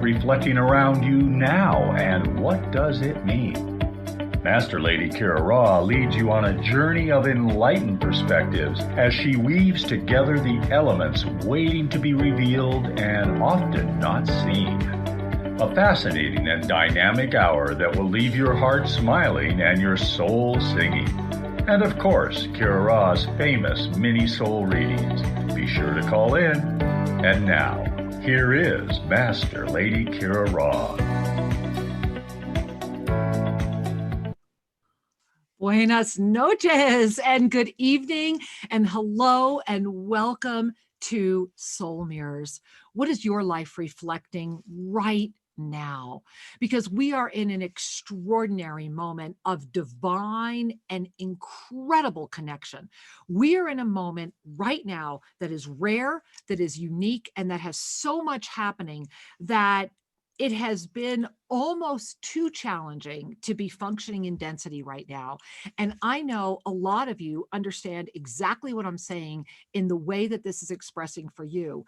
reflecting around you now, and what does it mean? Master Lady Kira Raa leads you on a journey of enlightened perspectives as she weaves together the elements waiting to be revealed and often not seen. A fascinating and dynamic hour that will leave your heart smiling and your soul singing. And of course, Kira Raa's famous mini soul readings. Be sure to call in. And now, here is Master Lady Kira Raa. Buenas noches and good evening and hello and welcome to Soul Mirrors. What is your life reflecting right now? Because we are in an extraordinary moment of divine and incredible connection. We are in a moment right now that is rare, that is unique, and that has so much happening that it has been almost too challenging to be functioning in density right now. And I know a lot of you understand exactly what I'm saying in the way that this is expressing for you.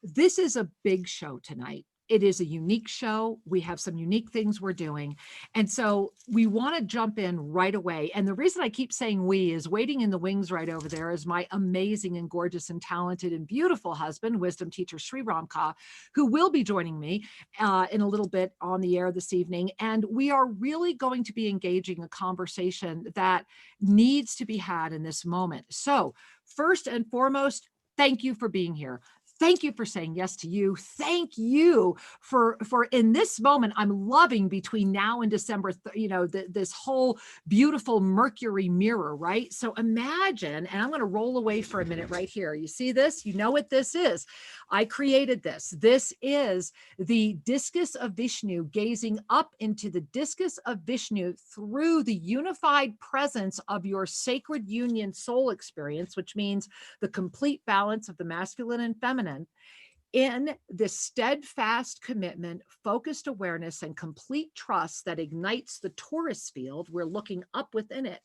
This is a big show tonight. It is a unique show. We have some unique things we're doing. And so we want to jump in right away. And the reason I keep saying we is waiting in the wings right over there is my amazing and gorgeous and talented and beautiful husband, wisdom teacher Sri Ramka, who will be joining me in a little bit on the air this evening. And we are really going to be engaging a conversation that needs to be had in this moment. So first and foremost, thank you for being here. Thank you for saying yes to you. Thank you for in this moment, I'm loving between now and December, this whole beautiful Mercury mirror, right? So imagine, and I'm going to roll away for a minute right here. You see this? You know what this is. I created this. This is the discus of Vishnu gazing up into the discus of Vishnu through the unified presence of your sacred union soul experience, which means the complete balance of the masculine and feminine, in the steadfast commitment, focused awareness, and complete trust that ignites the Taurus field. We're looking up within it,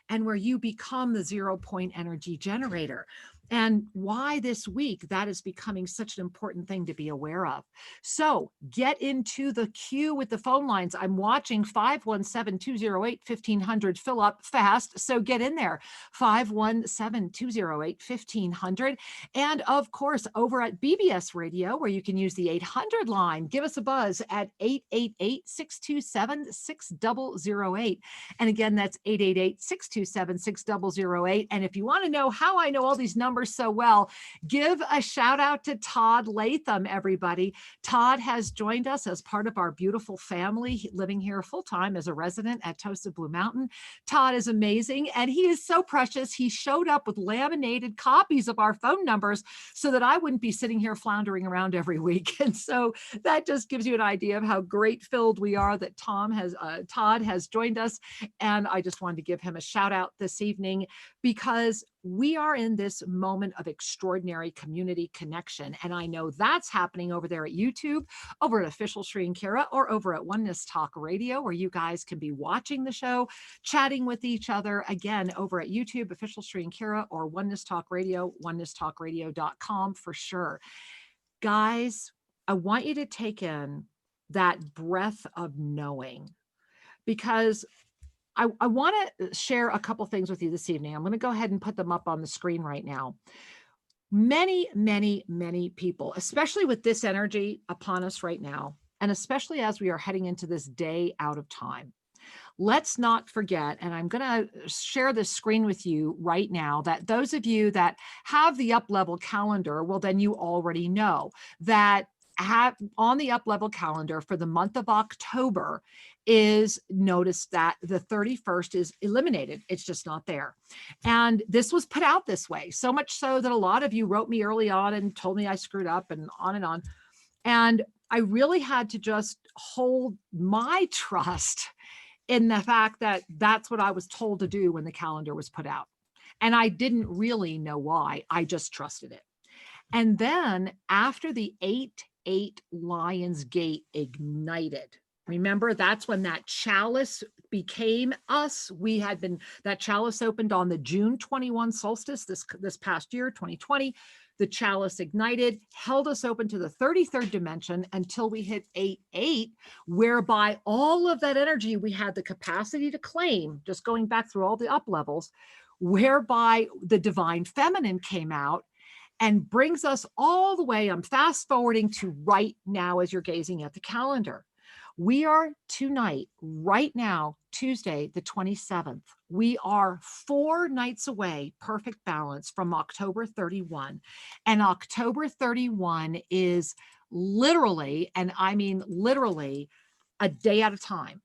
and where you become the 0 point energy generator. And why this week that is becoming such an important thing to be aware of. So get into the queue with the phone lines. I'm watching 517-208-1500 fill up fast. So get in there, 517-208-1500. And of course, over at BBS Radio, where you can use the 800 line, give us a buzz at 888-627-6008. And again, that's 888-627-6008. And if you want to know how I know all these numbers so well, give a shout out to Todd Latham, everybody. Todd has joined us as part of our beautiful family, living here full-time as a resident at Toasted Blue Mountain. Todd is amazing, and he is so precious. He showed up with laminated copies of our phone numbers so that I wouldn't be sitting here floundering around every week. And so that just gives you an idea of how great-filled we are that Todd has joined us. And I just wanted to give him a shout out this evening because we are in this moment of extraordinary community connection. And I know that's happening over there at YouTube, over at Official Sri and Kira, or over at Oneness Talk Radio, where you guys can be watching the show, chatting with each other. Again, over at YouTube, Official Sri and Kira, or Oneness Talk Radio, onenesstalkradio.com for sure. Guys, I want you to take in that breath of knowing, because I want to share a couple things with you this evening. I'm going to go ahead and put them up on the screen right now. Many, many, many people, especially with this energy upon us right now, and especially as we are heading into this day out of time, let's not forget, and I'm going to share this screen with you right now, that those of you that have the up level calendar, well, then you already know that on the up level calendar for the month of October is, notice that the 31st is eliminated. It's just not there. And this was put out this way, so much so that a lot of you wrote me early on and told me I screwed up and on and on. And I really had to just hold my trust in the fact that that's what I was told to do when the calendar was put out. And I didn't really know why. I just trusted it. And then after the 8/8 Lions Gate ignited, Remember, that's when that chalice became us. That chalice opened on the June 21 solstice, this past year, 2020. The chalice ignited, held us open to the 33rd dimension until we hit 8-8, whereby all of that energy we had the capacity to claim, just going back through all the up levels, whereby the divine feminine came out and brings us all the way. I'm fast forwarding to right now as you're gazing at the calendar. We are tonight, right now, Tuesday, the 27th. We are 4 nights away, perfect balance, from October 31. And October 31 is literally, and I mean literally, a day at a time.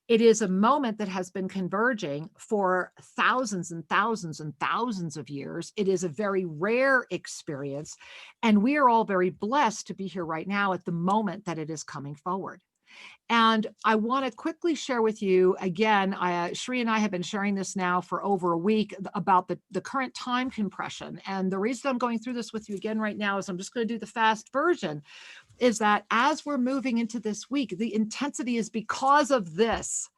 It is a moment that has been converging for thousands and thousands and thousands of years. It is a very rare experience. And we are all very blessed to be here right now at the moment that it is coming forward. And I want to quickly share with you again, Sheree and I have been sharing this now for over a week about the current time compression. And the reason I'm going through this with you again right now is I'm just going to do the fast version, is that as we're moving into this week, the intensity is because of this.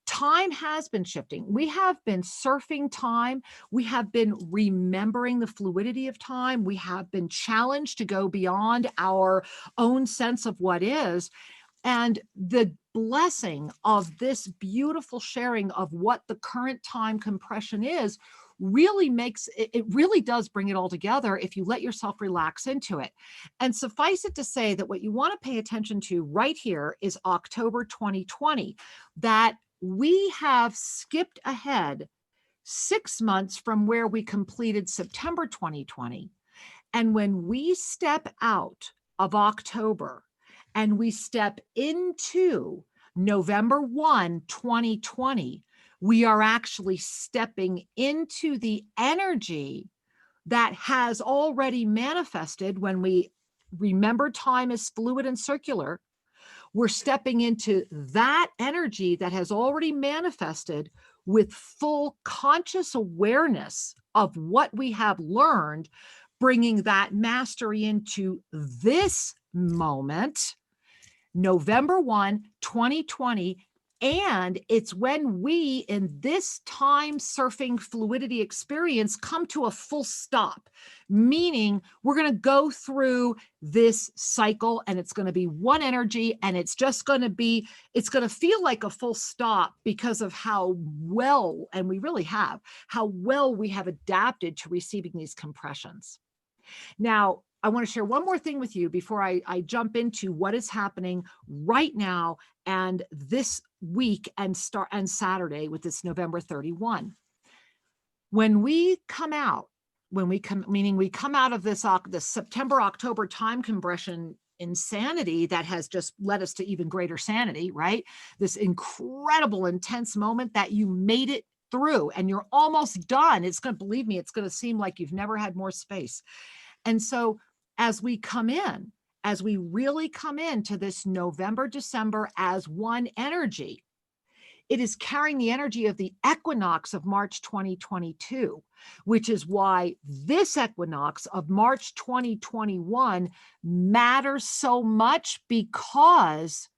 Time has been shifting. We have been surfing time. We have been remembering the fluidity of time. We have been challenged to go beyond our own sense of what is. And the blessing of this beautiful sharing of what the current time compression is really makes it really does bring it all together if you let yourself relax into it. And suffice it to say that what you want to pay attention to right here is October 2020, that we have skipped ahead 6 months from where we completed September 2020. And when we step out of October and we step into November 1, 2020, we are actually stepping into the energy that has already manifested. When we remember, time is fluid and circular. We're stepping into that energy that has already manifested with full conscious awareness of what we have learned, bringing that mastery into this moment, November 1, 2020. And it's when we, in this time surfing fluidity experience, come to a full stop, meaning we're going to go through this cycle and it's going to be one energy, and it's going to feel like a full stop because of how well, and we really have, how well we have adapted to receiving these compressions. Now, I want to share one more thing with you before I jump into what is happening right now and this week and Saturday with this November 31. When we come out, meaning we come out of this September-October time compression insanity that has just led us to even greater sanity, right? This incredible, intense moment that you made it through and you're almost done. Believe me, it's going to seem like you've never had more space. And so as we really come into this November, December as one energy, it is carrying the energy of the equinox of March 2022, which is why this equinox of March 2021 matters so much, because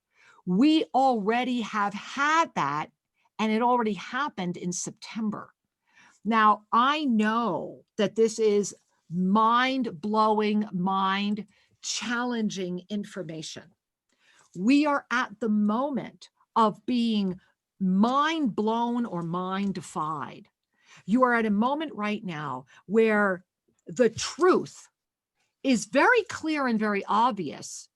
we already have had that, and it already happened in September. Now, I know that this is mind-blowing, mind-challenging information. We are at the moment of being mind-blown or mind-defied. You are at a moment right now where the truth is very clear and very obvious.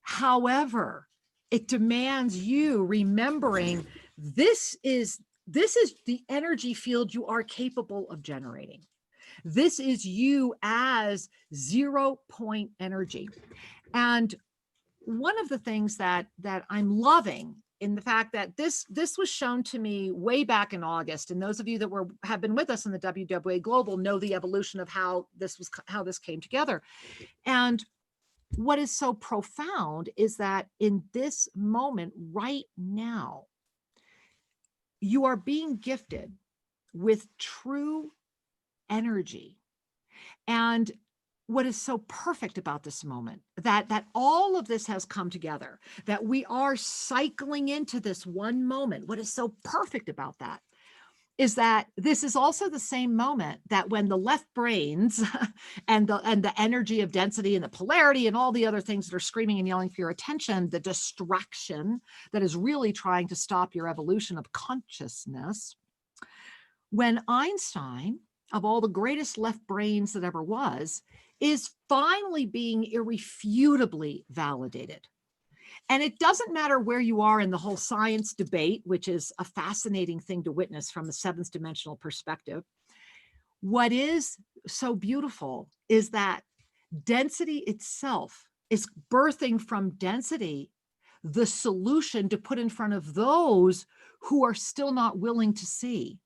However, it demands you remembering this is the energy field you are capable of generating. This is you as 0 point energy. And one of the things that I'm loving in the fact that this was shown to me way back in August, and those of you that have been with us in the WWA Global know the evolution of how this came together. And what is so profound is that in this moment right now, you are being gifted with true energy. And what is so perfect about this moment, that all of this has come together, that we are cycling into this one moment. What is so perfect about that is that this is also the same moment that when the left brains and the energy of density and the polarity and all the other things that are screaming and yelling for your attention, the distraction that is really trying to stop your evolution of consciousness, when Einstein, of all the greatest left brains that ever was, is finally being irrefutably validated. And it doesn't matter where you are in the whole science debate, which is a fascinating thing to witness from the seventh dimensional perspective. What is so beautiful is that density itself is birthing from density the solution to put in front of those who are still not willing to see.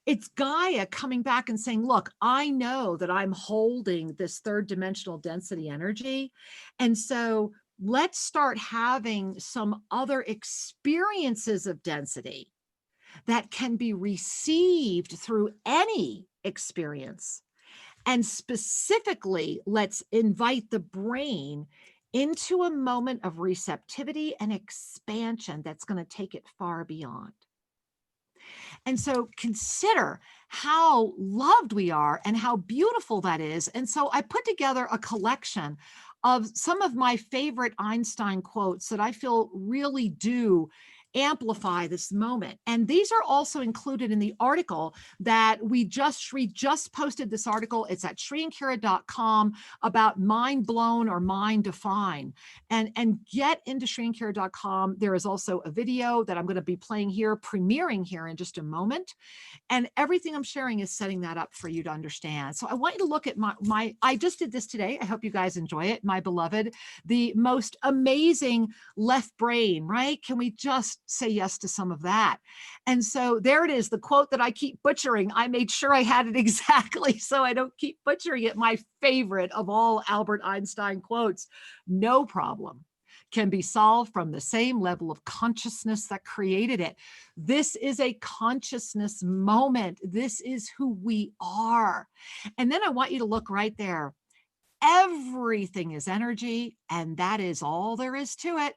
It's Gaia coming back and saying, look, I know that I'm holding this third dimensional density energy. And so let's start having some other experiences of density that can be received through any experience. And specifically, let's invite the brain into a moment of receptivity and expansion that's going to take it far beyond. And so consider how loved we are and how beautiful that is. And so I put together a collection of some of my favorite Einstein quotes that I feel really do amplify this moment. And these are also included in the article that we just posted this article. It's at ShriandKira.com about mind blown or mind define. And get into ShriandKira.com. There is also a video that I'm going to be playing here, premiering here in just a moment. And everything I'm sharing is setting that up for you to understand. So I want you to look at I just did this today. I hope you guys enjoy it. My beloved, the most amazing left brain, right? Can we just say yes to some of that? And so there it is, the quote that I keep butchering. I made sure I had it exactly so I don't keep butchering it. My favorite of all Albert Einstein quotes: no problem can be solved from the same level of consciousness that created it. This is a consciousness moment. This is who we are. And then I want you to look right there. Everything is energy, and that is all there is to it.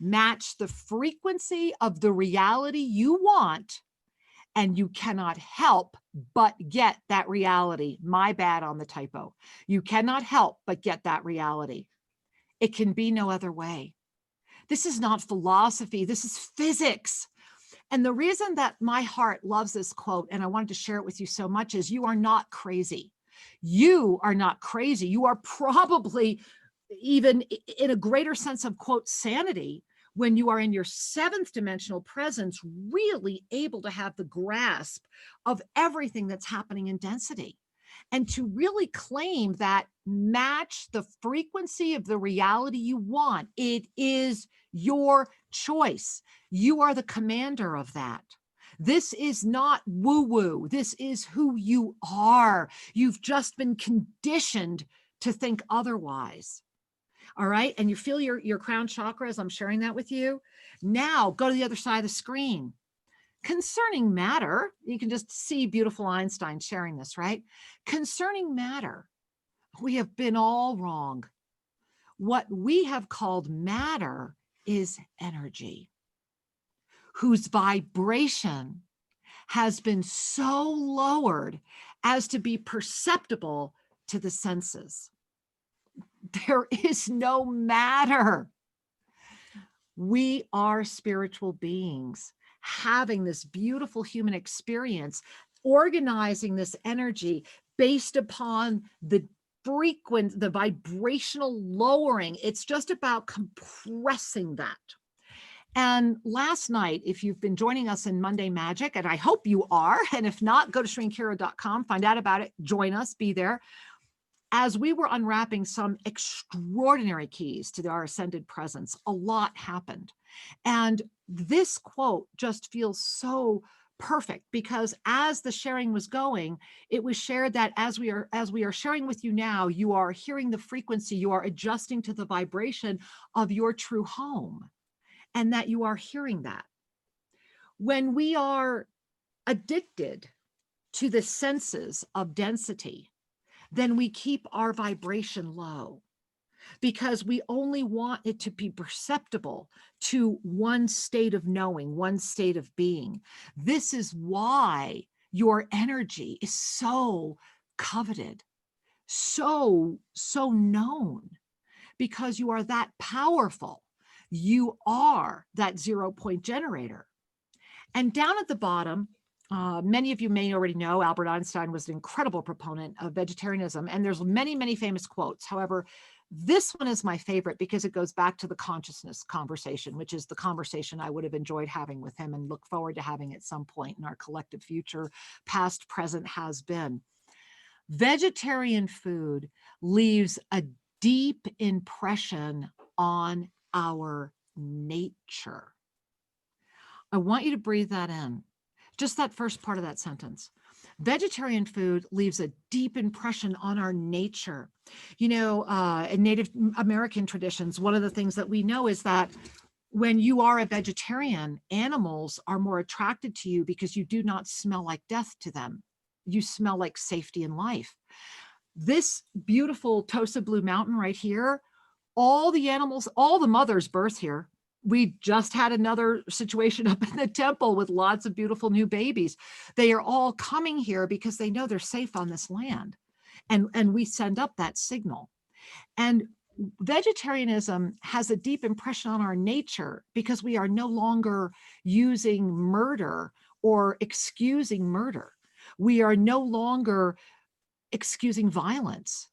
Match the frequency of the reality you want, and you cannot help but get that reality. My bad on the typo. You cannot help but get that reality. It can be no other way. This is not philosophy. This is physics. And the reason that my heart loves this quote, and I wanted to share it with you so much, is you are not crazy. You are not crazy. You are probably even in a greater sense of, quote, sanity, when you are in your seventh dimensional presence, really able to have the grasp of everything that's happening in density. And to really claim that match the frequency of the reality you want. It is your choice. You are the commander of that. This is not woo-woo. This is who you are. You've just been conditioned to think otherwise. All right. And you feel your crown chakra as I'm sharing that with you. Now go to the other side of the screen. Concerning matter, you can just see beautiful Einstein sharing this, right? Concerning matter, we have been all wrong. What we have called matter is energy, whose vibration has been so lowered as to be perceptible to the senses. There is no matter. We are spiritual beings having this beautiful human experience, organizing this energy based upon the vibrational lowering. It's just about compressing that. And last night, if you've been joining us in Monday Magic, and I hope you are, and if not, go to ShriandKira.com, find out about it, join us, be there. As we were unwrapping some extraordinary keys to our ascended presence, a lot happened. And this quote just feels so perfect, because as the sharing was going, it was shared that as we are sharing with you now, you are hearing the frequency, you are adjusting to the vibration of your true home, and that you are hearing that. When we are addicted to the senses of density, then we keep our vibration low, because we only want it to be perceptible to one state of knowing, one state of being. This is why your energy is so coveted, so known, because you are that powerful. You are that 0-point generator. And down at the bottom, many of you may already know Albert Einstein was an incredible proponent of vegetarianism, and there's many famous quotes. However, this one is my favorite because it goes back to the consciousness conversation, which is the conversation I would have enjoyed having with him and look forward to having at some point in our collective future, past, present, has been. Vegetarian food leaves a deep impression on our nature. I want you to breathe that in. Just that first part of that sentence. Vegetarian food leaves a deep impression on our nature. You know, in Native American traditions, one of the things that we know is that when you are a vegetarian, animals are more attracted to you because you do not smell like death to them. You smell like safety and life. This beautiful Tosa Blue Mountain right here, all the animals, all the mothers birth here. We just had another situation up in the temple with lots of beautiful new babies. They are all coming here because they know they're safe on this land. And we send up that signal. And vegetarianism has a deep impression on our nature because we are no longer using murder or excusing murder. We are no longer excusing violence.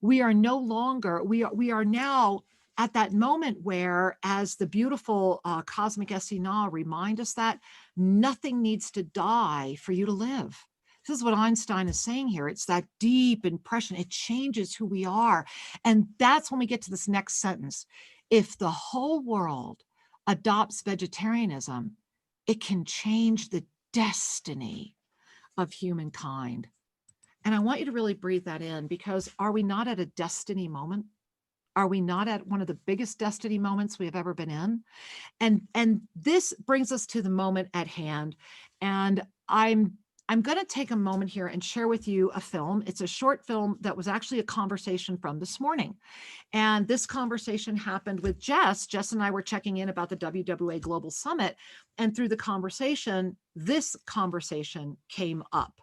We are no longer, we are now at that moment where, as the beautiful cosmic Essie-Na remind us, that nothing needs to die for you to live. This is what Einstein is saying here. It's that deep impression. It changes who we are. And that's when we get to this next sentence. If the whole world adopts vegetarianism, it can change the destiny of humankind. And I want you to really breathe that in, because are we not at a destiny moment? Are we not at one of the biggest destiny moments we have ever been in? And this brings us to the moment at hand. And I'm going to take a moment here and share with you a film. It's a short film that was actually a conversation from this morning. And this conversation happened with Jess. Jess and I were checking in about the WWA Global Summit. And through the conversation, this conversation came up.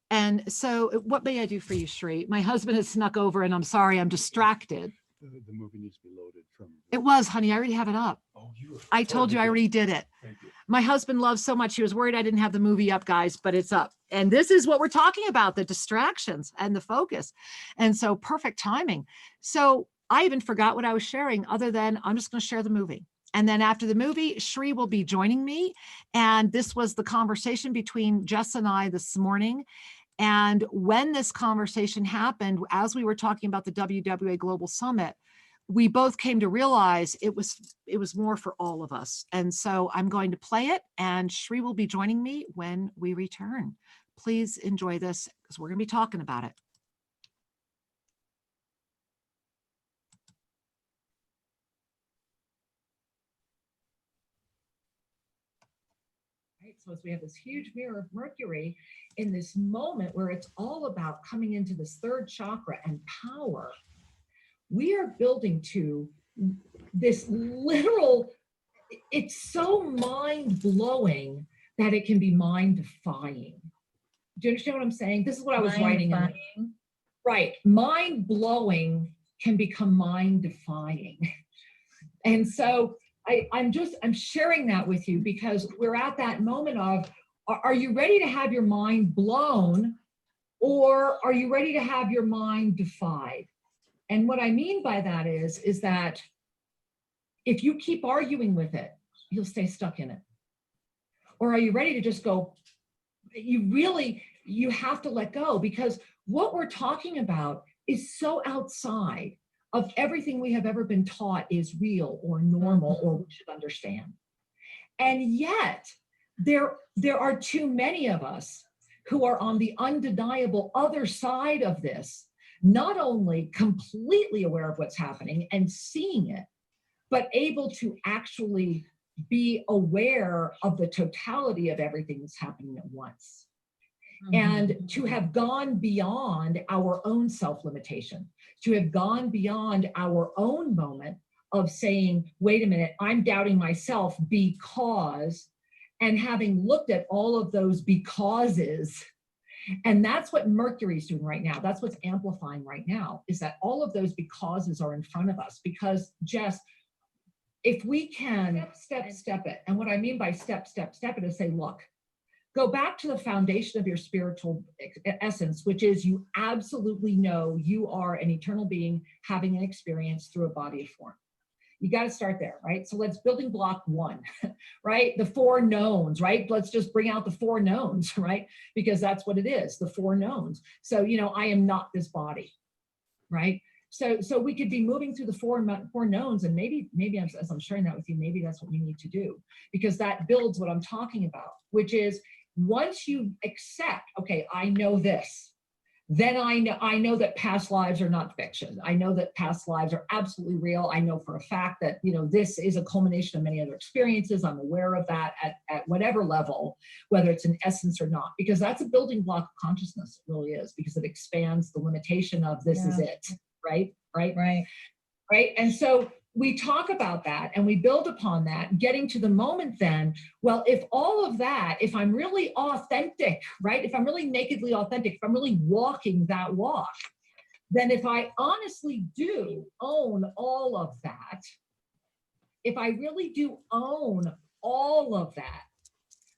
And so what may I do for you, Sri? My husband has snuck over and I'm sorry, I'm distracted. The movie needs to be loaded from. It was, honey, I already have it up. Oh, I told you I already did it. Thank you. My husband loves so much. He was worried I didn't have the movie up, guys, but it's up. And this is what we're talking about, the distractions and the focus. And so perfect timing. So I even forgot what I was sharing, other than I'm just going to share the movie. And then after the movie, Sri will be joining me. And this was the conversation between Jess and I this morning. And when this conversation happened, as we were talking about the WWA Global Summit, we both came to realize it was more for all of us. And so I'm going to play it, and Sri will be joining me when we return. Please enjoy this, because we're going to be talking about it. Right, so as we have this huge mirror of Mercury in this moment where it's all about coming into this third chakra and power, we are building to this literal, it's so mind-blowing that it can be mind-defying. Do you understand what I'm saying? This is what I was writing. Right, mind-blowing can become mind-defying. And so I'm sharing that with you because we're at that moment of, are you ready to have your mind blown, or are you ready to have your mind defied? And what I mean by that is that if you keep arguing with it, you'll stay stuck in it. Or are you ready to just go, you have to let go, because what we're talking about is so outside of everything we have ever been taught is real or normal or we should understand. And yet there are too many of us who are on the undeniable other side of this, not only completely aware of what's happening and seeing it, but able to actually be aware of the totality of everything that's happening at once. and to have gone beyond our own self-limitation, to have gone beyond our own moment of saying, wait a minute, I'm doubting myself because, and having looked at all of those becauses. And that's what Mercury's doing right now. That's what's amplifying right now, is that all of those becauses are in front of us. Because Jess, if we can step it, and what I mean by step it is say, look, go back to the foundation of your spiritual essence, which is you absolutely know you are an eternal being having an experience through a body of form. You got to start there, right? So let's building block one, right? The four knowns, right? Let's just bring out the four knowns, right? Because that's what it is, the four knowns. So, you know, I am not this body, right? So we could be moving through the four knowns, and maybe as I'm sharing that with you, maybe that's what we need to do, because that builds what I'm talking about, which is once you accept, okay, I know this, then I know that past lives are not fiction. I know that past lives are absolutely real. I know for a fact that, you know, this is a culmination of many other experiences. I'm aware of that at whatever level, whether it's an essence or not, because that's a building block of consciousness. It really is, because it expands the limitation of this is it, right? And so we talk about that and we build upon that, getting to the moment then, well, if all of that, if I'm really authentic, right? If I'm really nakedly authentic, if I'm really walking that walk, then if I honestly do own all of that, if I really do own all of that,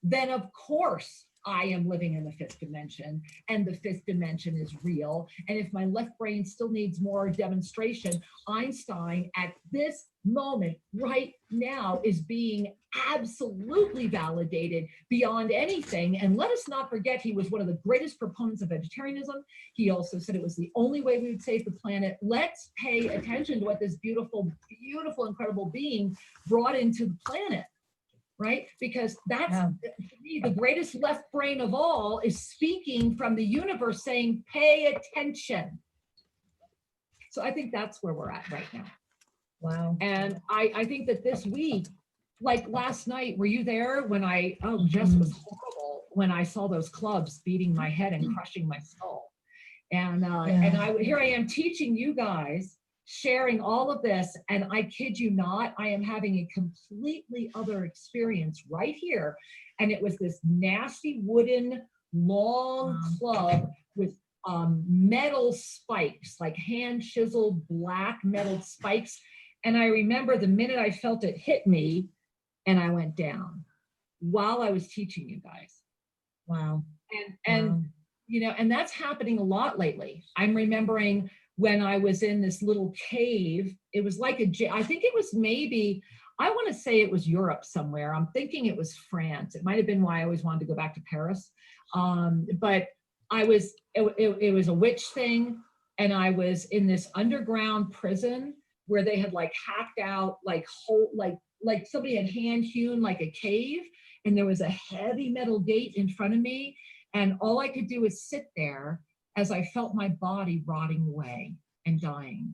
then of course I am living in the fifth dimension, and the fifth dimension is real. And if my left brain still needs more demonstration, Einstein at this moment right now is being absolutely validated beyond anything. And let us not forget, he was one of the greatest proponents of vegetarianism. He also said it was the only way we would save the planet. Let's pay attention to what this beautiful, beautiful, incredible being brought into the planet. Right? Because that's, to me, the greatest left brain of all is speaking from the universe saying, pay attention. So I think that's where we're at right now. Wow. And I think that this week, like last night, were you there when Jess, was horrible when I saw those clubs beating my head and crushing my skull. And here I am teaching you guys, sharing all of this, and I kid you not, I am having a completely other experience right here. And it was this nasty wooden long club with metal spikes, like hand chiseled black metal spikes. And I remember the minute I felt it hit me, and I went down while I was teaching you guys. Wow. And you know, and that's happening a lot lately. I'm remembering when I was in this little cave, it was like I think it was maybe, I want to say it was Europe somewhere. I'm thinking it was France. It might've been why I always wanted to go back to Paris. But it was a witch thing. And I was in this underground prison where they had like hacked out, like somebody had hand hewn like a cave. And there was a heavy metal gate in front of me. And all I could do was sit there as I felt my body rotting away and dying.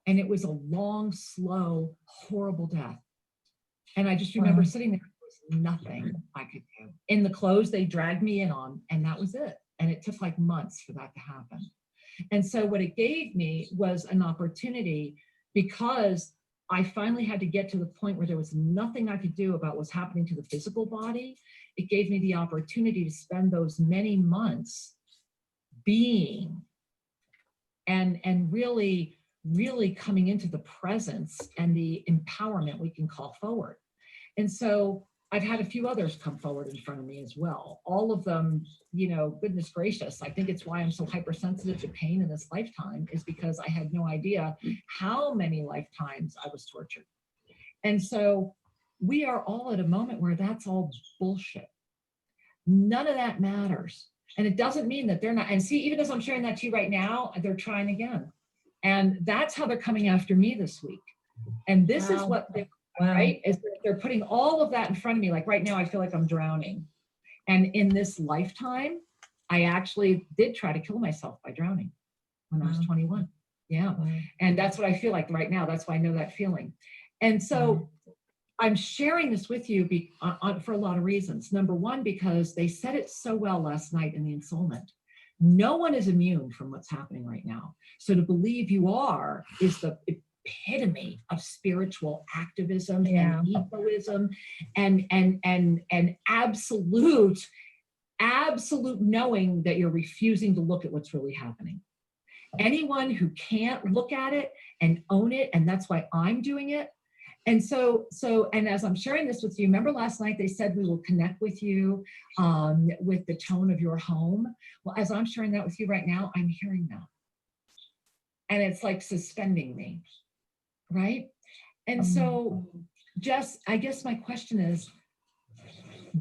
And it was a long, slow, horrible death. And I just remember sitting there, there was nothing I could do. In the clothes they dragged me in on, and that was it. And it took like months for that to happen. And so what it gave me was an opportunity, because I finally had to get to the point where there was nothing I could do about what's happening to the physical body. It gave me the opportunity to spend those many months being and really coming into the presence and the empowerment we can call forward. And so I've had a few others come forward in front of me as well. All of them, you know, goodness gracious, I think it's why I'm so hypersensitive to pain in this lifetime, is because I had no idea how many lifetimes I was tortured. And so we are all at a moment where that's all bullshit. None of that matters. And it doesn't mean that they're not, and see, even as I'm sharing that to you right now, they're trying again. And that's how they're coming after me this week. And this is what they're, right? Is that they're putting all of that in front of me. Like right now, I feel like I'm drowning. And in this lifetime, I actually did try to kill myself by drowning when I was 21. Yeah. And that's what I feel like right now. That's why I know that feeling. And so I'm sharing this with you for a lot of reasons. Number one, because they said it so well last night in the Insoulment. No one is immune from what's happening right now. So to believe you are is the epitome of spiritual activism and egoism and absolute knowing that you're refusing to look at what's really happening. Anyone who can't look at it and own it, and that's why I'm doing it. And so, and as I'm sharing this with you, remember last night they said we will connect with you with the tone of your home. Well, as I'm sharing that with you right now, I'm hearing that. And it's like suspending me, right? And so just, I guess my question is,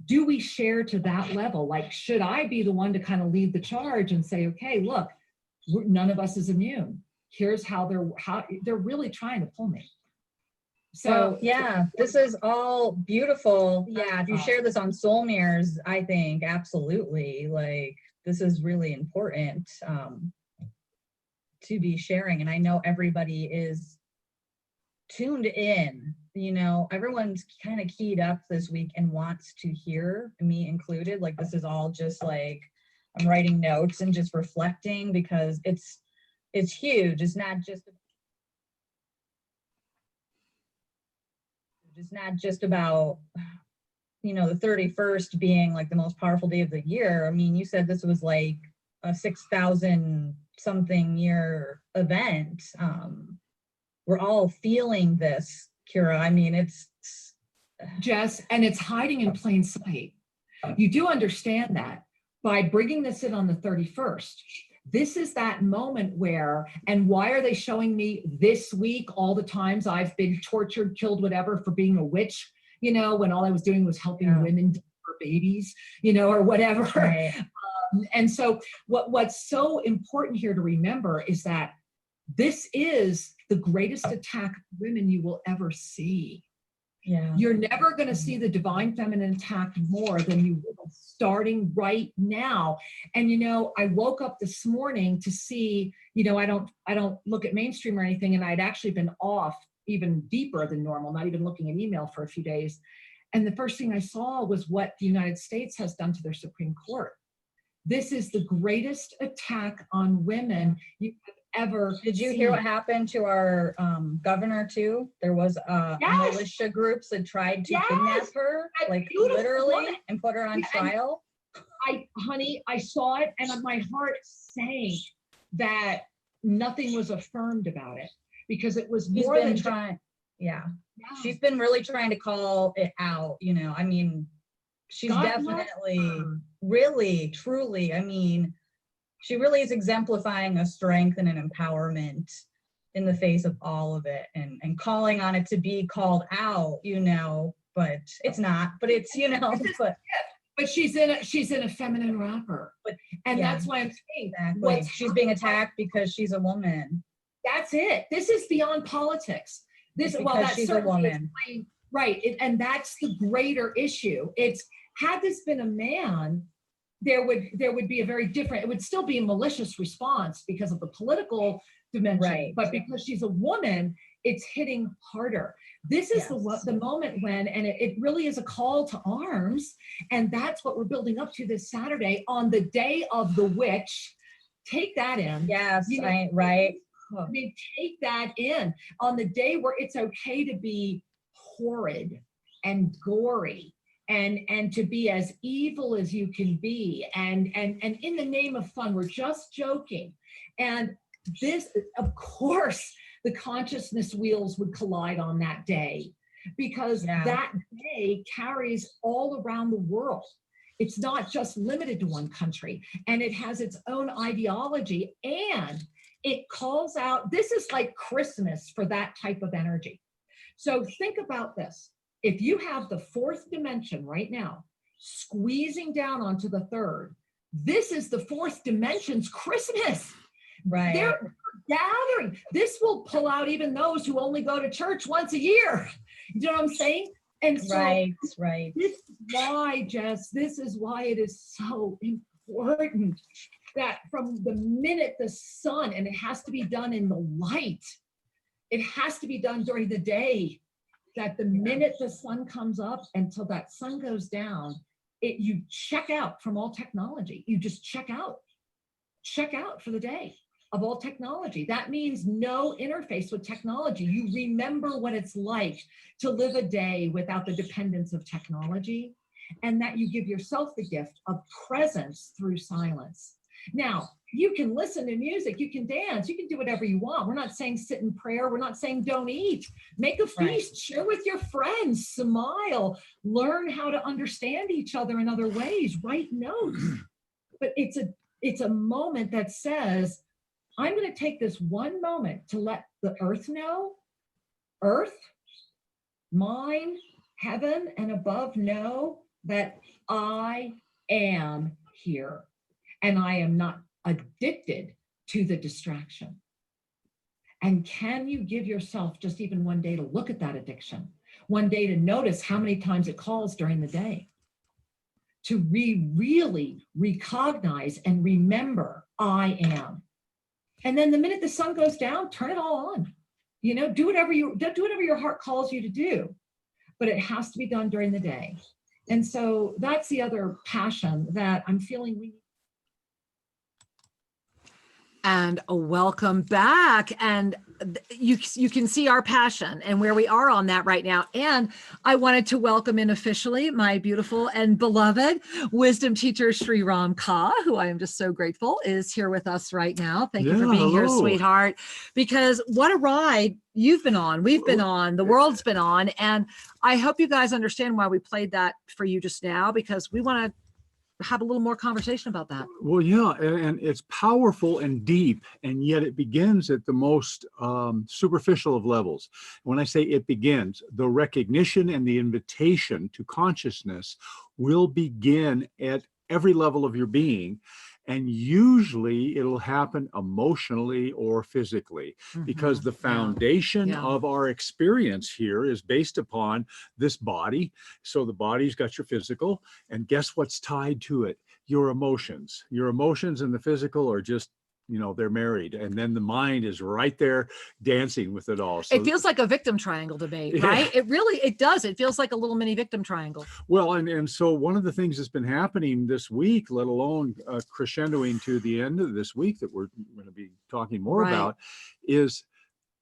do we share to that level? Like, should I be the one to kind of lead the charge and say, okay, look, none of us is immune. Here's how they're really trying to pull me. So well, yeah, this is all beautiful. Yeah, if you share this on Soul Mirrors, I think absolutely, like, this is really important to be sharing. And I know everybody is tuned in, you know, everyone's kind of keyed up this week and wants to hear, me included. Like, this is all just like, I'm writing notes and just reflecting because it's huge. It's not just about, you know, the 31st being like the most powerful day of the year. I mean, you said this was like a 6,000 something year event. We're all feeling this, Kira. I mean, it's Jess, and it's hiding in plain sight. You do understand that by bringing this in on the 31st, this is that moment where, and why are they showing me this week all the times I've been tortured, killed, whatever, for being a witch, you know, when all I was doing was helping women deliver babies, you know, or whatever. Right. And so what's so important here to remember is that this is the greatest attack of women you will ever see. Yeah. You're never going to see the divine feminine attacked more than you will starting right now. And, you know, I woke up this morning to see, you know, I don't look at mainstream or anything. And I'd actually been off even deeper than normal, not even looking at email for a few days. And the first thing I saw was what the United States has done to their Supreme Court. This is the greatest attack on women you have ever Did you seen. hear what happened to our governor too? There was militia groups that tried to kidnap her, That like beautiful literally, woman. and put her on trial. Honey, I saw it and my heart sank that nothing was affirmed about it because it was She's more been than trying. She's been really trying to call it out, you know. I mean, she's God definitely really, truly, I mean, she really is exemplifying a strength and an empowerment in the face of all of it and calling on it to be called out, you know, but it's not, but it's, you know, but she's in a feminine wrapper. And that's why I'm saying exactly. She's being attacked because she's a woman. That's it. This is beyond politics. She's a woman. Right. And that's the greater issue. It's, had this been a man, there would be a very different, it would still be a malicious response because of the political dimension, right. But because she's a woman, it's hitting harder. This is the moment when, and it really is a call to arms, and that's what we're building up to this Saturday on the day of the witch. Take that in. Yes, you know, right. I mean, take that in on the day where it's okay to be horrid and gory. And to be as evil as you can be, and in the name of fun, we're just joking. And this, of course, the consciousness wheels would collide on that day, because that day carries all around the world. It's not just limited to one country, and it has its own ideology, and it calls out, this is like Christmas for that type of energy. So think about this. If you have the fourth dimension right now, squeezing down onto the third, this is the fourth dimension's Christmas. Right. They're gathering. This will pull out even those who only go to church once a year. You know what I'm saying? And so right. This is why, Jess, this is why it is so important that from the minute the sun, and it has to be done in the light, it has to be done during the day. that the minute the sun comes up until that sun goes down, you check out from all technology. You just check out for the day of all technology. That means no interface with technology. You remember what it's like to live a day without the dependence of technology, and that you give yourself the gift of presence through silence. Now, you can listen to music, you can dance, you can do whatever you want. We're not saying sit in prayer. We're not saying don't eat. Make a feast, share with your friends, smile, learn how to understand each other in other ways, write notes. But it's a moment that says, I'm going to take this one moment to let the earth know, earth, mine, heaven, and above know that I am here. And I am not addicted to the distraction. And can you give yourself just even one day to look at that addiction, one day to notice how many times it calls during the day, to really recognize and remember I am. And then the minute the sun goes down, turn it all on. You know, do whatever your heart calls you to do, but it has to be done during the day. And so that's the other passion that I'm feeling we need. And welcome back. And you can see our passion and where we are on that right now. And I wanted to welcome in officially my beautiful and beloved wisdom teacher, Sri Ram Ka, who I am just so grateful is here with us right now. Thank you for being here, sweetheart, because what a ride you've been on, we've been on, the world's been on. And I hope you guys understand why we played that for you just now, because we want to have a little more conversation about that. Well, yeah, and it's powerful and deep, and yet it begins at the most superficial of levels. When I say it begins, the recognition and the invitation to consciousness will begin at every level of your being. And usually it'll happen emotionally or physically, because the foundation of our experience here is based upon this body. So the body's got your physical, and guess what's tied to it? Your emotions. Your emotions and the physical are just, you know, they're married, and then the mind is right there dancing with it all. So it feels like a victim triangle to me, right? It does. It feels like a little mini victim triangle. Well, and so one of the things that's been happening this week, let alone crescendoing to the end of this week that we're going to be talking more about, is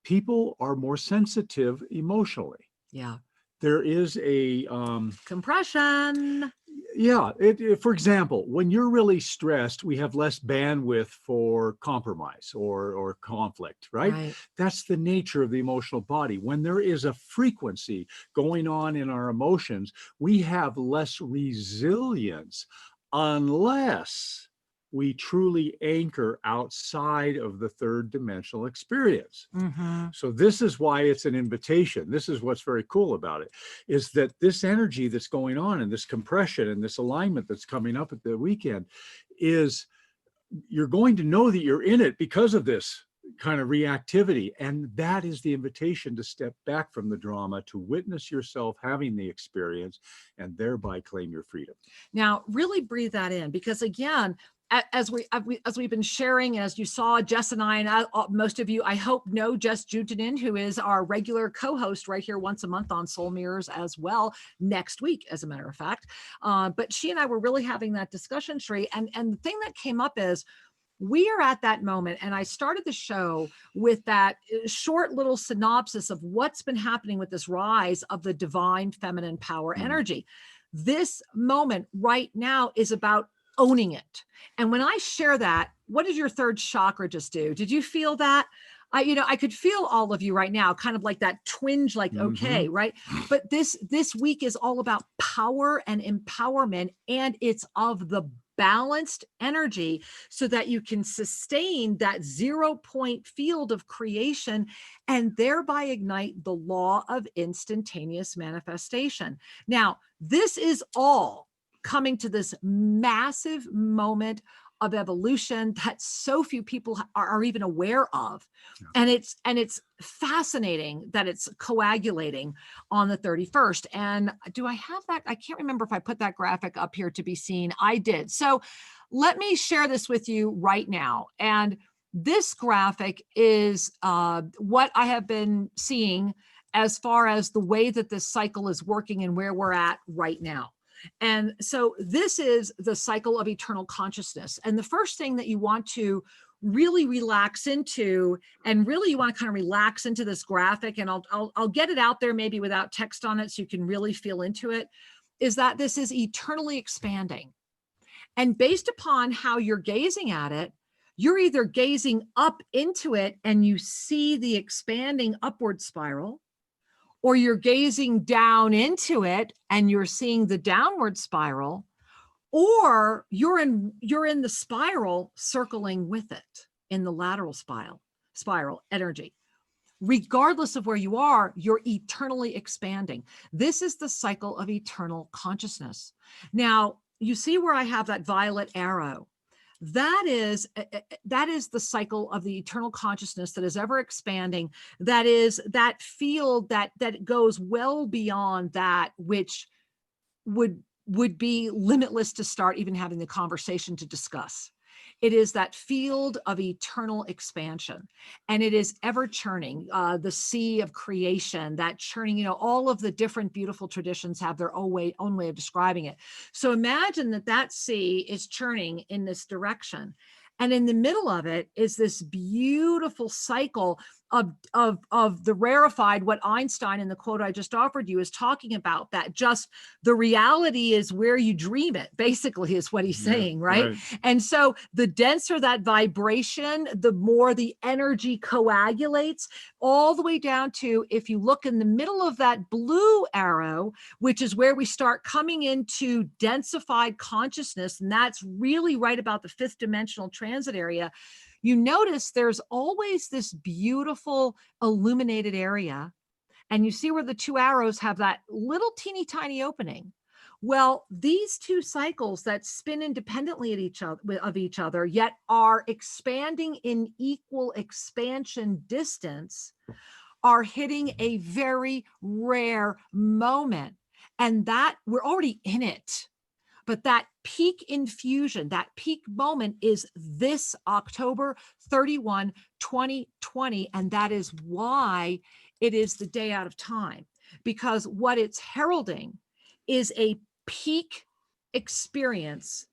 people are more sensitive emotionally. Yeah. There is a compression. Yeah. For example, when you're really stressed, we have less bandwidth for compromise or conflict, right? That's the nature of the emotional body. When there is a frequency going on in our emotions, we have less resilience unless we truly anchor outside of the third dimensional experience. So this is why it's an invitation. This is what's very cool about it, is that this energy that's going on and this compression and this alignment that's coming up at the weekend is, you're going to know that you're in it because of this kind of reactivity. And that is the invitation to step back from the drama, to witness yourself having the experience, and thereby claim your freedom. Now, really breathe that in, because again, as we've been sharing, as you saw, Jess and I, and most of you, I hope, know Jess Jutinen, who is our regular co-host right here once a month on Soul Mirrors as well, next week, as a matter of fact. But she and I were really having that discussion, Sri, and the thing that came up is, we are at that moment, and I started the show with that short little synopsis of what's been happening with this rise of the divine feminine power energy. This moment right now is about owning it. And when I share that, what did your third chakra just do? Did you feel that? I could feel all of you right now, kind of like that twinge, like, okay, right? But this week is all about power and empowerment, and it's of the balanced energy, so that you can sustain that 0 point field of creation and thereby ignite the law of instantaneous manifestation. Now, this is all coming to this massive moment of evolution that so few people are even aware of. And it's fascinating that it's coagulating on the 31st. And do I have that? I can't remember if I put that graphic up here to be seen. I did. So let me share this with you right now. And this graphic is what I have been seeing as far as the way that this cycle is working and where we're at right now. And so this is the cycle of eternal consciousness. And the first thing that you want to really relax into, and really you want to kind of relax into this graphic, and I'll get it out there maybe without text on it so you can really feel into it, is that this is eternally expanding. And based upon how you're gazing at it, you're either gazing up into it and you see the expanding upward spiral, or you're gazing down into it and you're seeing the downward spiral, or you're in the spiral circling with it in the lateral spiral energy. Regardless of where you are, you're eternally expanding. This is the cycle of eternal consciousness. Now, you see where I have that violet arrow. That is the cycle of the eternal consciousness that is ever expanding. That is that field that goes well beyond that which would be limitless to start even having the conversation to discuss. It is that field of eternal expansion, and it is ever churning. The sea of creation, that churning, all of the different beautiful traditions have their own way of describing it. So imagine that sea is churning in this direction. And in the middle of it is this beautiful cycle of the rarefied, what Einstein in the quote I just offered you is talking about, that just the reality is where you dream it, basically, is what he's saying, right? And so the denser that vibration, the more the energy coagulates, all the way down to, if you look in the middle of that blue arrow, which is where we start coming into densified consciousness, and that's really right about the fifth dimensional transit area. You notice there's always this beautiful illuminated area, and you see where the two arrows have that little teeny tiny opening. Well, these two cycles that spin independently of each other, yet are expanding in equal expansion distance, are hitting a very rare moment, and that we're already in it. But that peak infusion, that peak moment is this October 31, 2020. And that is why it is the day out of time, because what it's heralding is a peak experience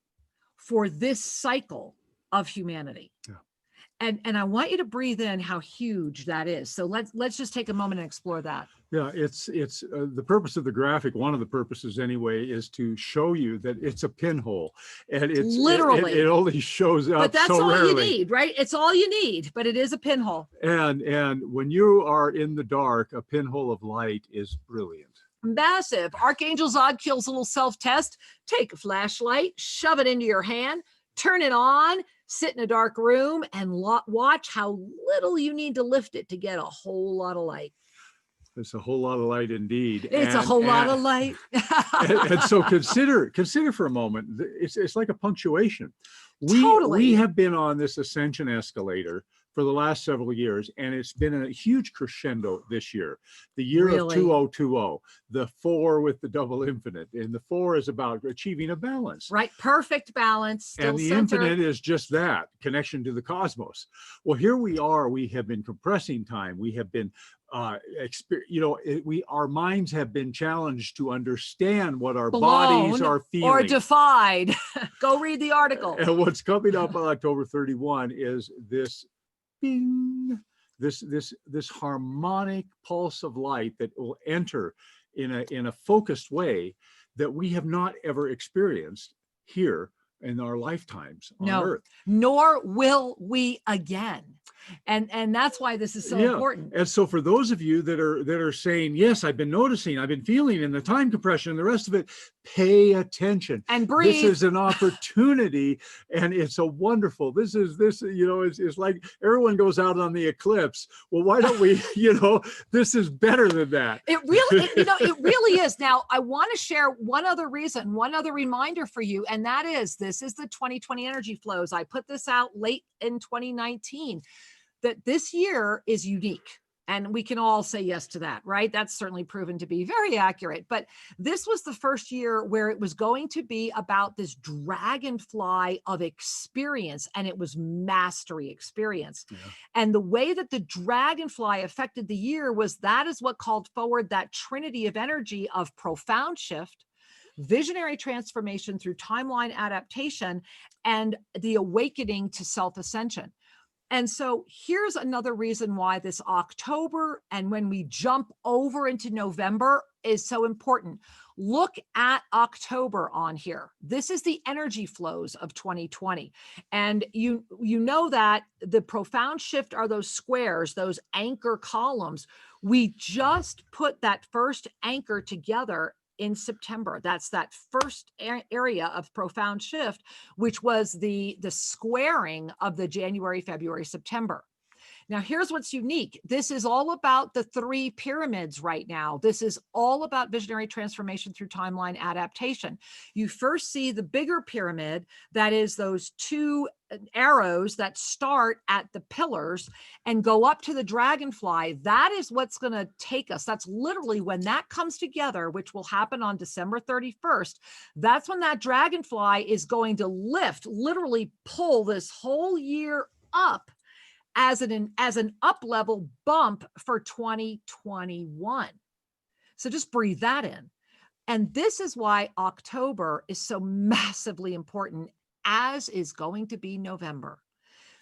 for this cycle of humanity. Yeah. And I want you to breathe in how huge that is. So let's just take a moment and explore that. Yeah, it's the purpose of the graphic. One of the purposes, anyway, is to show you that it's a pinhole, and it's literally it only shows up. But that's so all rarely. You need, right? It's all you need. But it is a pinhole. And when you are in the dark, a pinhole of light is brilliant. Massive. Archangel Zadkiel's little self-test. Take a flashlight, shove it into your hand, turn it on, sit in a dark room, and watch how little you need to lift it to get a whole lot of light. It's a whole lot of light indeed. It's a whole lot of light. and so consider for a moment, it's like a punctuation. Totally. We have been on this ascension escalator for the last several years, and it's been a huge crescendo this year. The year of 2020, the 4 with the double infinite, and the 4 is about achieving a balance. Right, perfect balance. And the infinite is just that, connection to the cosmos. Well, here we are. We have been compressing time. We have been our minds have been challenged to understand what our bodies are feeling. Or defied. Go read the article. And what's coming up on October 31 is this bing, this harmonic pulse of light that will enter in a focused way that we have not ever experienced here in our lifetimes on Earth. Nor will we again. And that's why this is so important. And so for those of you that are saying, yes, I've been noticing, I've been feeling in the time compression and the rest of it, pay attention and breathe. This is an opportunity, and it's a wonderful, it's like everyone goes out on the eclipse. Well, why don't we, this is better than that. It really is. Now, I want to share one other reminder for you, and that is, this is the 2020 energy flows. I put this out late in 2019, that this year is unique. And we can all say yes to that, right? That's certainly proven to be very accurate. But this was the first year where it was going to be about this dragonfly of experience, and it was mastery experience. Yeah. And the way that the dragonfly affected the year was that is what called forward that trinity of energy of profound shift, visionary transformation through timeline adaptation, and the awakening to self-ascension. And so here's another reason why this October and when we jump over into November is so important. Look at October on here. This is the energy flows of 2020. And you know that the profound shift are those squares, those anchor columns. We just put that first anchor together in September. That's that first area of profound shift, which was the squaring of the January, February, September. Now, here's what's unique. This is all about the 3 pyramids right now. This is all about visionary transformation through timeline adaptation. You first see the bigger pyramid, that is those 2 arrows that start at the pillars and go up to the dragonfly. That is what's going to take us. That's literally when that comes together, which will happen on December 31st. That's when that dragonfly is going to lift, literally pull this whole year up as an up level bump for 2021. So just breathe that in. And this is why October is so massively important, as is going to be November.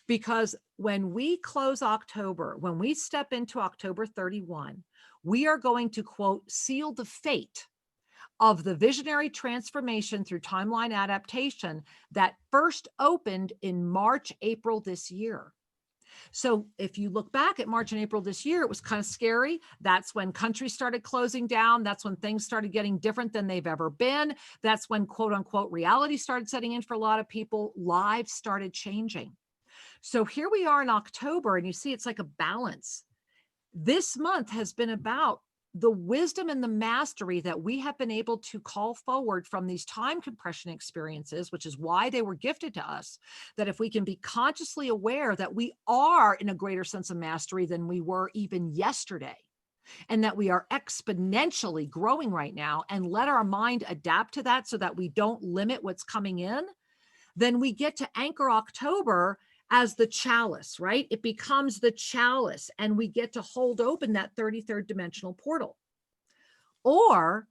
Because when we close October, when we step into October 31, we are going to, quote, seal the fate of the visionary transformation through timeline adaptation that first opened in March, April this year. So if you look back at March and April this year, it was kind of scary. That's when countries started closing down. That's when things started getting different than they've ever been. That's when, quote unquote, reality started setting in for a lot of people. Lives started changing. So here we are in October, and you see it's like a balance. This month has been about the wisdom and the mastery that we have been able to call forward from these time compression experiences, which is why they were gifted to us, that if we can be consciously aware that we are in a greater sense of mastery than we were even yesterday, and that we are exponentially growing right now, and let our mind adapt to that so that we don't limit what's coming in, then we get to anchor October as the chalice, right? It becomes the chalice, and we get to hold open that 33rd dimensional portal. Or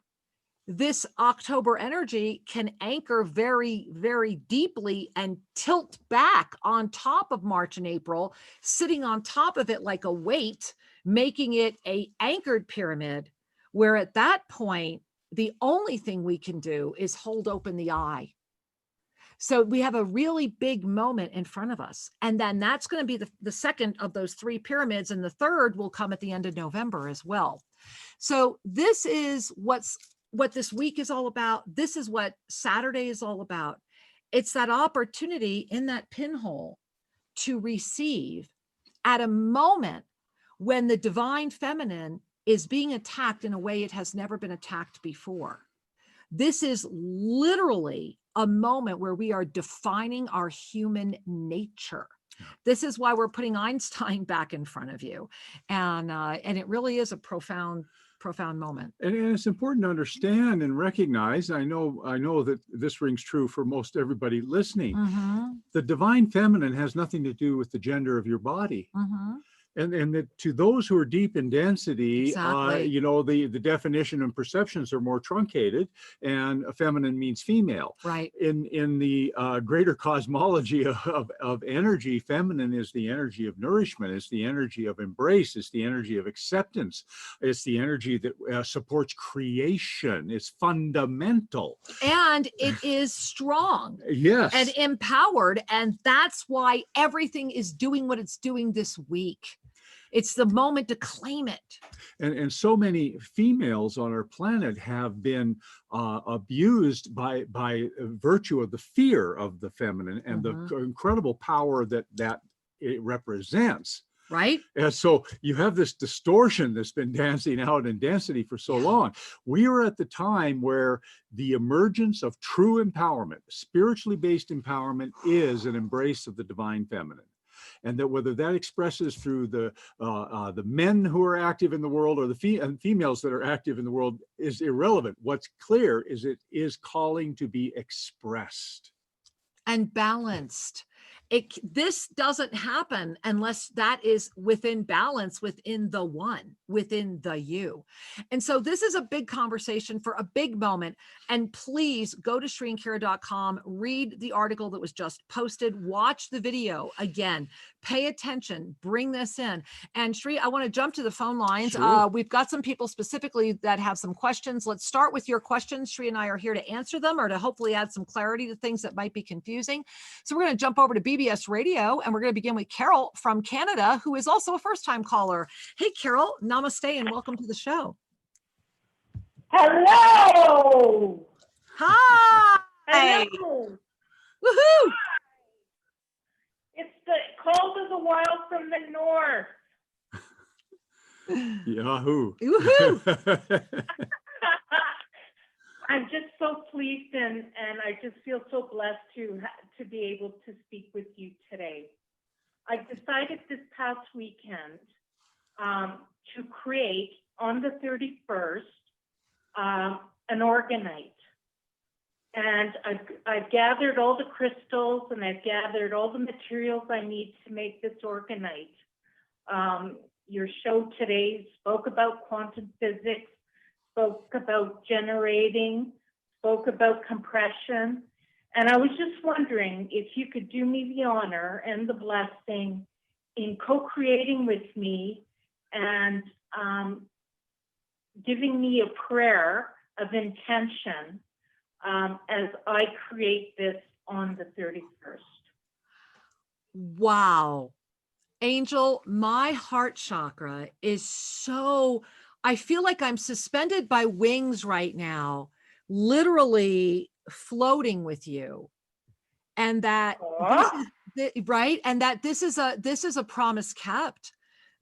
this October energy can anchor very, very deeply and tilt back on top of March and April, sitting on top of it like a weight, making it an anchored pyramid, where at that point, the only thing we can do is hold open the eye. So we have a really big moment in front of us. And then that's going to be the second of those 3 pyramids. And the third will come at the end of November as well. So this is what this week is all about. This is what Saturday is all about. It's that opportunity in that pinhole to receive at a moment when the divine feminine is being attacked in a way it has never been attacked before. This is literally a moment where we are defining our human nature. This is why we're putting Einstein back in front of you. And it really is a profound moment. And it's important to understand and recognize, I know that this rings true for most everybody listening. Mm-hmm. The divine feminine has nothing to do with the gender of your body. Mm-hmm. And that to those who are deep in density, exactly. The definition and perceptions are more truncated, and feminine means female. Right. In the greater cosmology of energy, feminine is the energy of nourishment, it's the energy of embrace, it's the energy of acceptance, it's the energy that supports creation. It's fundamental. And it is strong. Yes. And empowered. And that's why everything is doing what it's doing this week. It's the moment to claim it. And so many females on our planet have been abused by virtue of the fear of the feminine and mm-hmm. the incredible power that it represents. Right. And so you have this distortion that's been dancing out in density for so long. We are at the time where the emergence of true empowerment, spiritually based empowerment, is an embrace of the divine feminine. And that whether that expresses through the men who are active in the world or the females that are active in the world is irrelevant. What's clear is it is calling to be expressed. And balanced. This doesn't happen unless that is within balance, within the one, within the you. And so this is a big conversation for a big moment. And please go to ShriandKira.com, read the article that was just posted, watch the video again, pay attention, bring this in. And Shri, I want to jump to the phone lines. Sure. We've got some people specifically that have some questions. Let's start with your questions. Shri and I are here to answer them or to hopefully add some clarity to things that might be confusing. So we're going to jump over to BBS Radio, and we're going to begin with Carol from Canada, who is also a first-time caller. Hey, Carol, namaste, and welcome to the show. Hello. Hi. Hello. Woohoo. It's the cold of the wild from the north. Yahoo. Woohoo. I'm just so pleased and I just feel so blessed to be able to speak with you today. I decided this past weekend to create on the 31st an organite. And I've gathered all the crystals and I've gathered all the materials I need to make this organite. Your show today spoke about quantum physics, spoke about generating, spoke about compression. And I was just wondering if you could do me the honor and the blessing in co-creating with me and giving me a prayer of intention as I create this on the 31st. Wow. Angel, my heart chakra is so, I feel like I'm suspended by wings right now, literally floating with you. And that this is, right? And that this is a promise kept.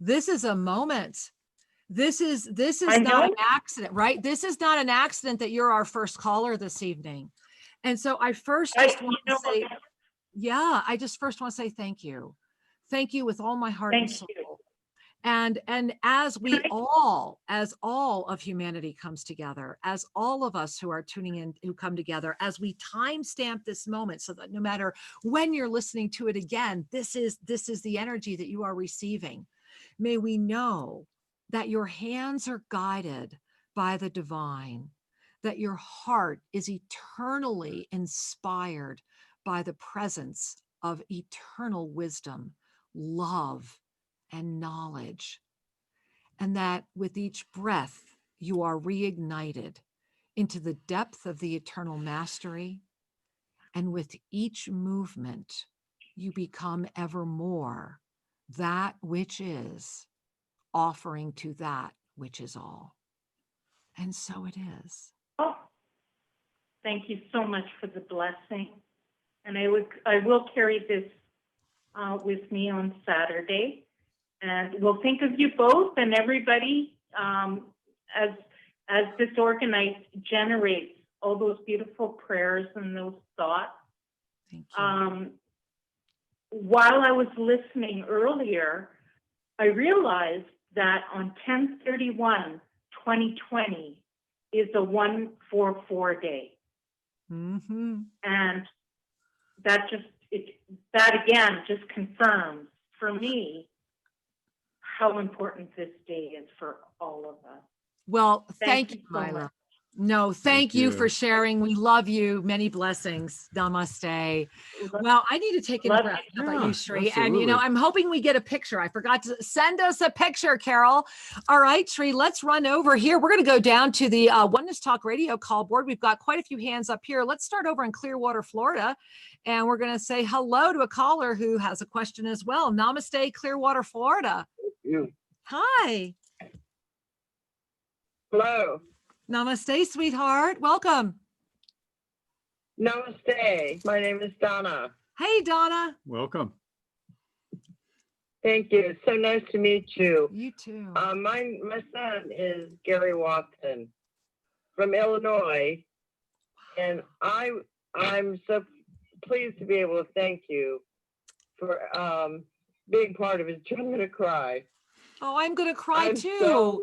This is a moment. This is not an accident, right? This is not an accident that you're our first caller this evening. And so I first just want to say, yeah, I just first want to say thank you. Thank you with all my heart and soul. And as we all, as all of humanity comes together, as all of us who are tuning in, who come together, as we timestamp this moment so that no matter when you're listening to it again, this is the energy that you are receiving. May we know that your hands are guided by the divine, that your heart is eternally inspired by the presence of eternal wisdom, love, and knowledge, and that with each breath, you are reignited into the depth of the eternal mastery, and with each movement, you become ever more that which is, offering to that which is all. And so it is. Oh, thank you so much for the blessing. And I will carry this with me on Saturday. And we'll think of you both and everybody as this organite generates all those beautiful prayers and those thoughts. Thank you. While I was listening earlier, I realized that on 10/31/2020 is a 144 day. Mm-hmm. And that again just confirms for me how important this day is for all of us. Well, thank you, so Mila. much. No, thank you for sharing. We love you. Many blessings. Namaste. Well, I need to take a breath. How about you, Shri? Absolutely. And, I'm hoping we get a picture. I forgot to send us a picture, Carol. All right, Shri, let's run over here. We're going to go down to the Oneness Talk Radio call board. We've got quite a few hands up here. Let's start over in Clearwater, Florida. And we're going to say hello to a caller who has a question as well. Namaste, Clearwater, Florida. You. Hi. Hello. Namaste, sweetheart. Welcome. Namaste. My name is Donna. Hey, Donna. Welcome. Thank you. It's so nice to meet you. You too. My son is Gary Watson from Illinois, and I'm so pleased to be able to thank you for big part of it. I'm going to cry. Oh, I'm going to cry I'm too. so,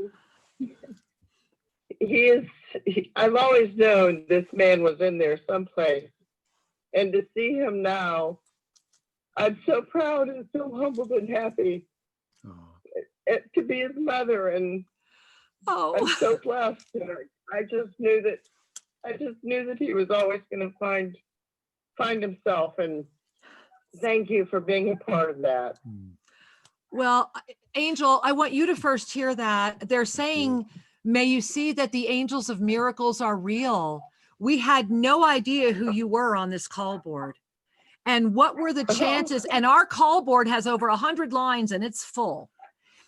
I've always known this man was in there someplace. And to see him now, I'm so proud and so humbled and happy to be his mother. And I'm so blessed. And I just knew that he was always going to find himself. And thank you for being a part of that. Well, Angel, I want you to first hear that. They're saying, may you see that the angels of miracles are real. We had no idea who you were on this call board. And what were the chances? And our call board has over 100 lines and it's full.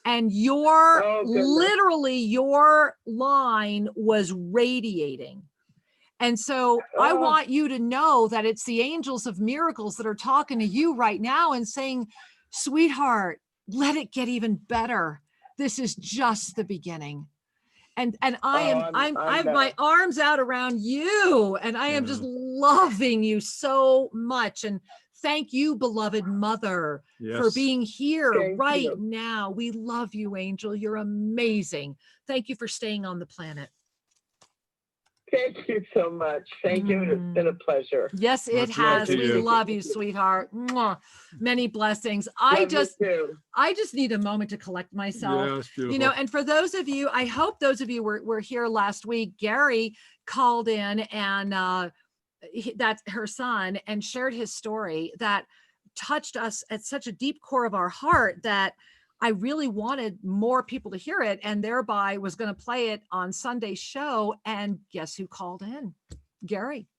And literally your line was radiating. And so I want you to know that it's the angels of miracles that are talking to you right now and saying, sweetheart, let it get even better. This is just the beginning. And I have my arms out around you, and I am just loving you so much. And thank you, beloved mother, for being here now. We love you, Angel. You're amazing. Thank you for staying on the planet. Thank you so much. Thank you. It's been a pleasure. Yes, it has. We love you, sweetheart. Mwah. Many blessings. I just need a moment to collect myself. You know, and for those of you, I hope those of you were here last week. Gary called in and that's her son, and shared his story that touched us at such a deep core of our heart that I really wanted more people to hear it, and thereby was going to play it on Sunday's show. And guess who called in? Gary.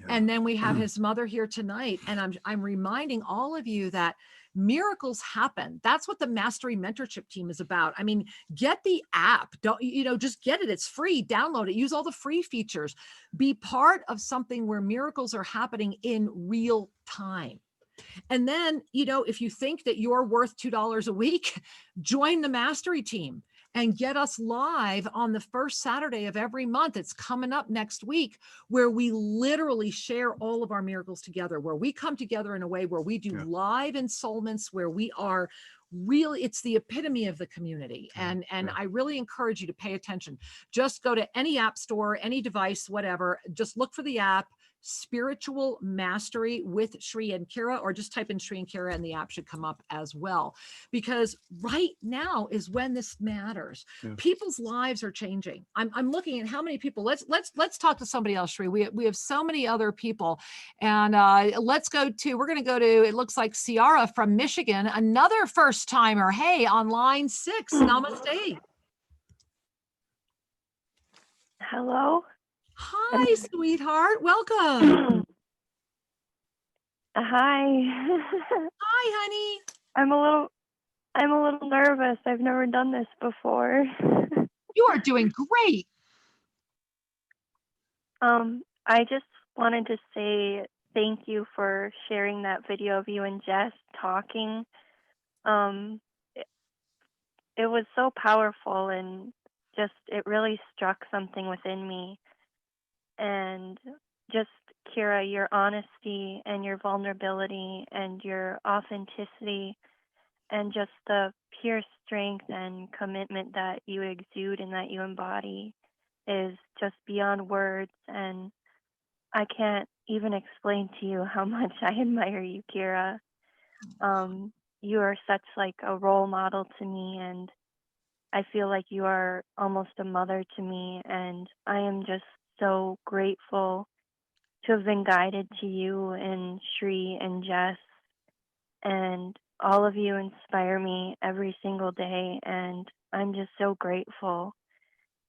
And then we have his mother here tonight. And I'm reminding all of you that miracles happen. That's what the Mastery Mentorship Team is about. I mean, get the app. Don't, just get it. It's free. Download it. Use all the free features. Be part of something where miracles are happening in real time. And then, if you think that you're worth $2 a week, join the Mastery Team and get us live on the first Saturday of every month. It's coming up next week, where we literally share all of our miracles together, where we come together in a way where we do live Insoulments, where we are really, it's the epitome of the community. And I really encourage you to pay attention. Just go to any app store, any device, whatever, just look for the app, Spiritual Mastery with Sri and Kira, or just type in Sri and Kira and the app should come up as well. Because right now is when this matters. People's lives are changing. I'm looking at how many people. Let's talk to somebody else, Sri. We have so many other people, and we're going to go to, it looks like C.O.R.E from Michigan, another first timer. Hey, on line 6. Namaste. Hello. Hi, sweetheart. Welcome. Hi. Hi, honey. I'm a little nervous. I've never done this before. You are doing great. I just wanted to say thank you for sharing that video of you and Jess talking. It was so powerful, and just, it really struck something within me. And just, Kira, your honesty and your vulnerability and your authenticity and just the pure strength and commitment that you exude and that you embody is just beyond words. And I can't even explain to you how much I admire you, Kira. You are such like a role model to me, and I feel like you are almost a mother to me, and I am just so grateful to have been guided to you and Sri and Jess, and all of you inspire me every single day, and I'm just so grateful.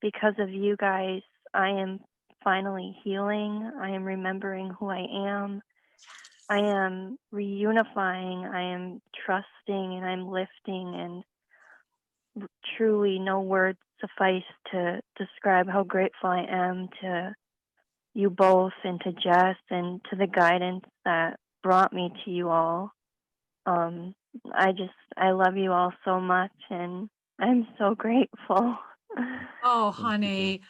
Because of you guys, I am finally healing. I am remembering who I am. I am reunifying. I am trusting, and I'm lifting, and truly no words suffice to describe how grateful I am to you both and to Jess and to the guidance that brought me to you all. I love you all so much, and I'm so grateful. Oh, honey.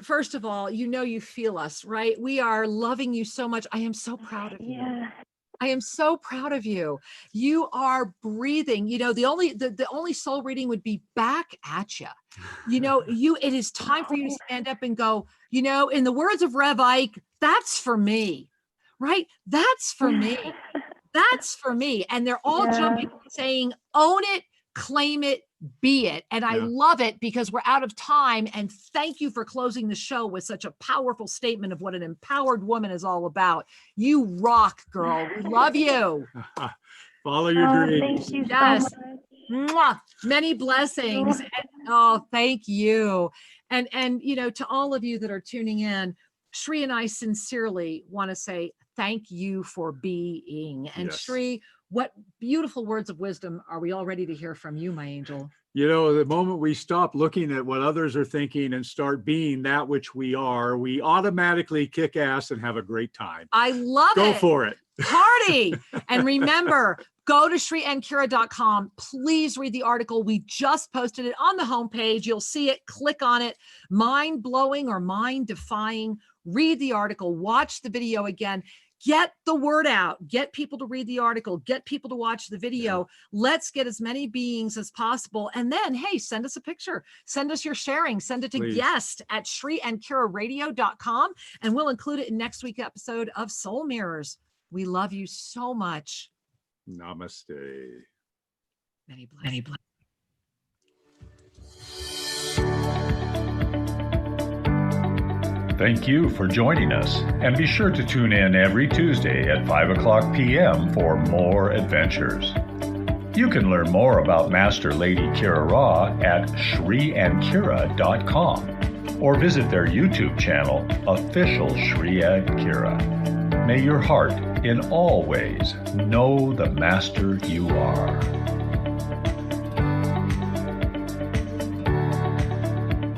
First of all, you feel us, right? We are loving you so much. I am so proud of you. I am so proud of you. You are breathing. You know, the only soul reading would be back at you. You know, it is time for you to stand up and go, you know, in the words of Rev Ike, that's for me, right? That's for me. That's for me. And they're all jumping, saying, own it, claim it, be it. And I love it because we're out of time. And thank you for closing the show with such a powerful statement of what an empowered woman is all about. You rock, girl. We love you. Follow your dreams. Thank you so Yes. much. Mwah. Many blessings. Oh, thank you. And you know, to all of you that are tuning in, Sri and I sincerely want to say thank you for being. And Sri, what beautiful words of wisdom are we all ready to hear from you, my angel? You know, the moment we stop looking at what others are thinking and start being that which we are, we automatically kick ass and have a great time. I love it. Go for it. Party. And remember, go to SriAndKira.com. Please read the article. We just posted it on the homepage. You'll see it. Click on it. Mind blowing or mind defying. Read the article. Watch the video again. Get the word out. Get people to read the article. Get people to watch the video. Let's get as many beings as possible. And then, hey, send us a picture. Send us your sharing. Send it to guest at SriAndKiraRadio.com. And we'll include it in next week's episode of Soul Mirrors. We love you so much. Namaste. Many blessings. Thank you for joining us, and be sure to tune in every Tuesday at 5:00 p.m. for more adventures. You can learn more about Master Lady Kira Raa at SriAndKira.com or visit their YouTube channel, Official Sri and Kira. May your heart in all ways know the Master you are.